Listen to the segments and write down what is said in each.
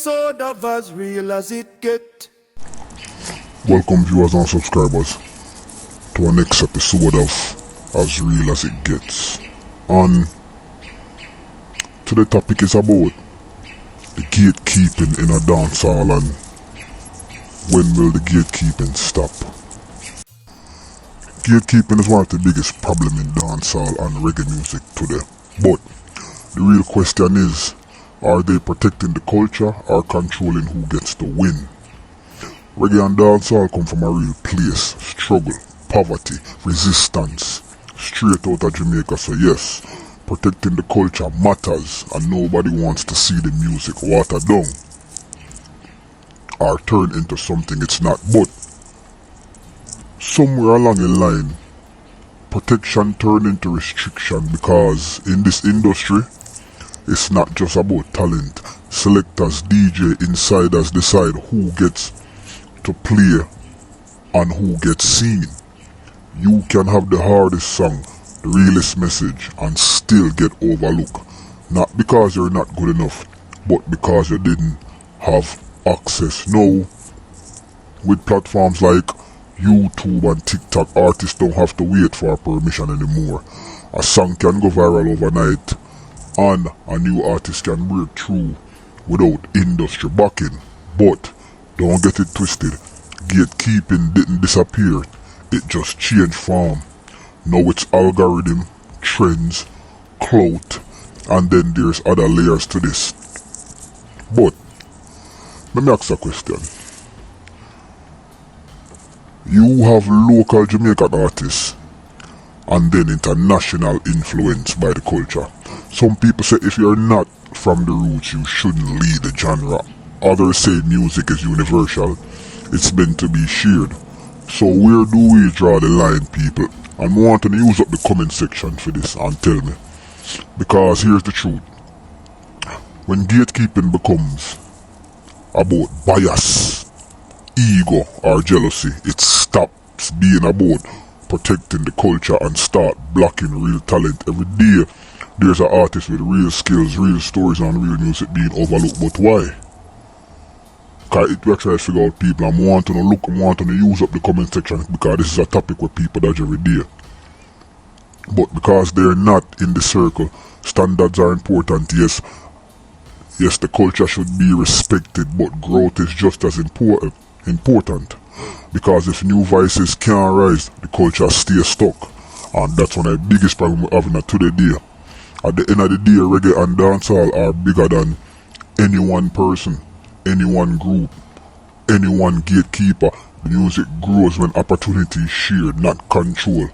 episode of As Real As It Get. Welcome viewers and subscribers to our next episode of As Real As It Gets. And today's topic is about the gatekeeping in a dancehall and when will the gatekeeping stop. Gatekeeping is one of the biggest problems in dancehall and reggae music today. But the real question is, are they protecting the culture or controlling who gets the win? Reggae and dancehall come from a real place, struggle, poverty, resistance, straight out of Jamaica. So yes, protecting the culture matters and nobody wants to see the music watered down or turn into something it's not. But somewhere along the line, protection turned into restriction, because in this industry, it's not just about talent. Selectors, DJ, insiders decide who gets to play and who gets seen. You can have the hardest song, the realest message, and still get overlooked. Not because you're not good enough, but because you didn't have access. Now, with platforms like YouTube and TikTok, artists don't have to wait for permission anymore. A song can go viral overnight and a new artist can break through without industry backing. But don't get it twisted, gatekeeping didn't disappear, it just changed form. Now it's algorithm, trends, clout, and then there's other layers to this. But let me ask a question. You have local Jamaican artists and then international influence by the culture. Some people say if you're not from the roots, you shouldn't lead the genre. Others say music is universal, it's meant to be shared. So where do we draw the line, people? And I want to use up the comment section for this and tell me. Because here's the truth. When gatekeeping becomes about bias, ego or jealousy, it stops being about protecting the culture and start blocking real talent. Every day there's an artist with real skills, real stories and real music being overlooked. But why? Because we try to figure out people, and I want to use up the comment section, because this is a topic where people dodge every day. But because they're not in the circle, standards are important. Yes, the culture should be respected, but growth is just as important. Because if new voices can't rise, the culture stays stuck. And that's one of the biggest problems we're having today. At the end of the day, reggae and dancehall are bigger than any one person, any one group, any one gatekeeper. The music grows when opportunity is shared, not control.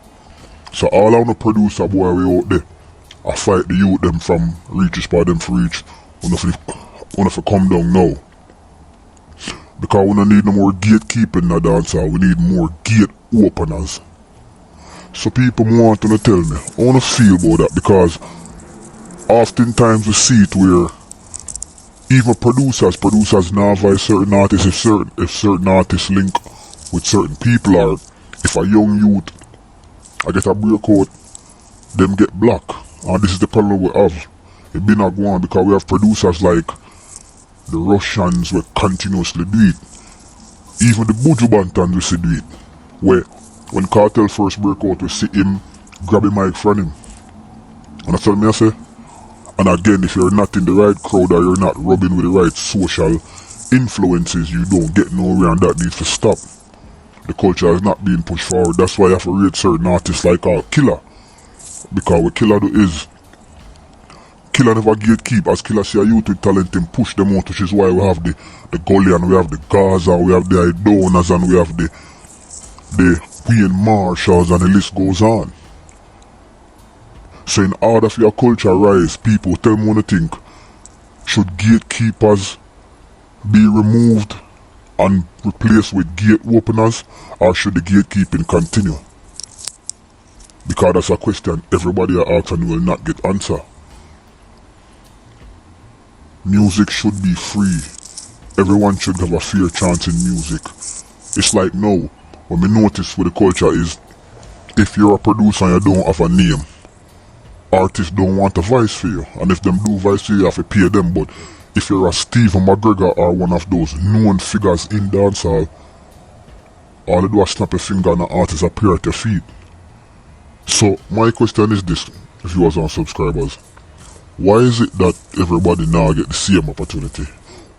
So all I want to produce a boy way out there, I fight the youth them from reaches for them for reach. Wanna come down now. Because we don't need no more gatekeeping in the dancehall, we need more gate openers. So people want to tell me, I want to feel about that, because oftentimes we see it where even producers now advise certain artists if certain artists link with certain people, or if a young youth I get a breakout, them get blocked. And this is the problem we have. It been a go on because we have producers like the Russians will continuously do it. Even the Buju Bantans will see do it. Where when Cartel first break out, we see him grab a mic from him. And that's what I say. And again, if you're not in the right crowd or you're not rubbing with the right social influences, you don't get nowhere, and that needs to stop. The culture is not being pushed forward. That's why you have to rate certain artists like Killer. Because what Killer do is, Killer never gatekeep. As Killer see a youth with talent and push them out, which is why we have the Gully, and we have the Gaza, we have the Idonas, and we have the Wayne Marshalls, and the list goes on. So in order for your culture rise, people tell me what they think. Should gatekeepers be removed and replaced with gate openers, or should the gatekeeping continue? Because that's a question everybody asks and will not get answer. Music should be free. Everyone should have a fair chance in music. It's like now, what we notice with the culture is, if you're a producer and you don't have a name, artists don't want a voice for you. And if them do voice for you, you have to pay them. But if you're a Stephen McGregor or one of those known figures in dancehall, all you do is snap your finger and the artist appear at your feet. So my question is this, viewers and subscribers. Why is it that everybody now get the same opportunity?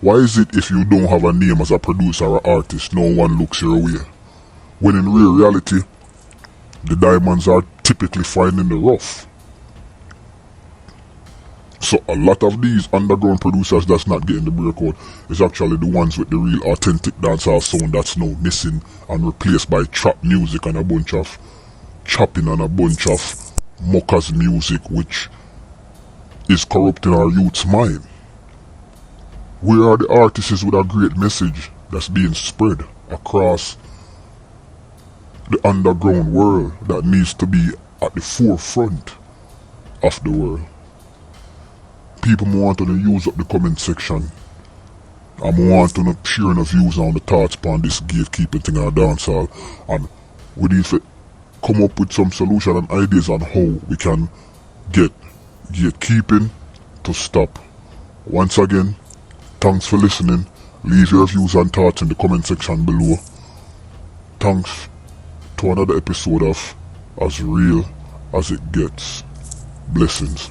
Why is it if you don't have a name as a producer or artist, no one looks your way? When in real reality, the diamonds are typically found in the rough. So a lot of these underground producers that's not getting the breakout is actually the ones with the real authentic dancehall sound that's now missing and replaced by trap music and a bunch of chopping and a bunch of muckers music which is corrupting our youth's mind. Where are the artists with a great message that's being spread across the underground world that needs to be at the forefront of the world? People want to use up the comment section and want to share no views on the thoughts upon this gatekeeping thing on dancehall, and we need to come up with some solution and ideas on how we can get gatekeeping to stop. Once again, thanks for listening. Leave your views and thoughts in the comment section below. Thanks to another episode of As Real As It Gets. Blessings.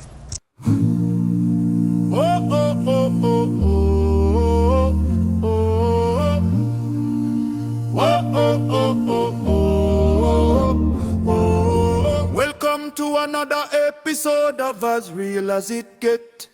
Welcome to another episode of As Real As It Get.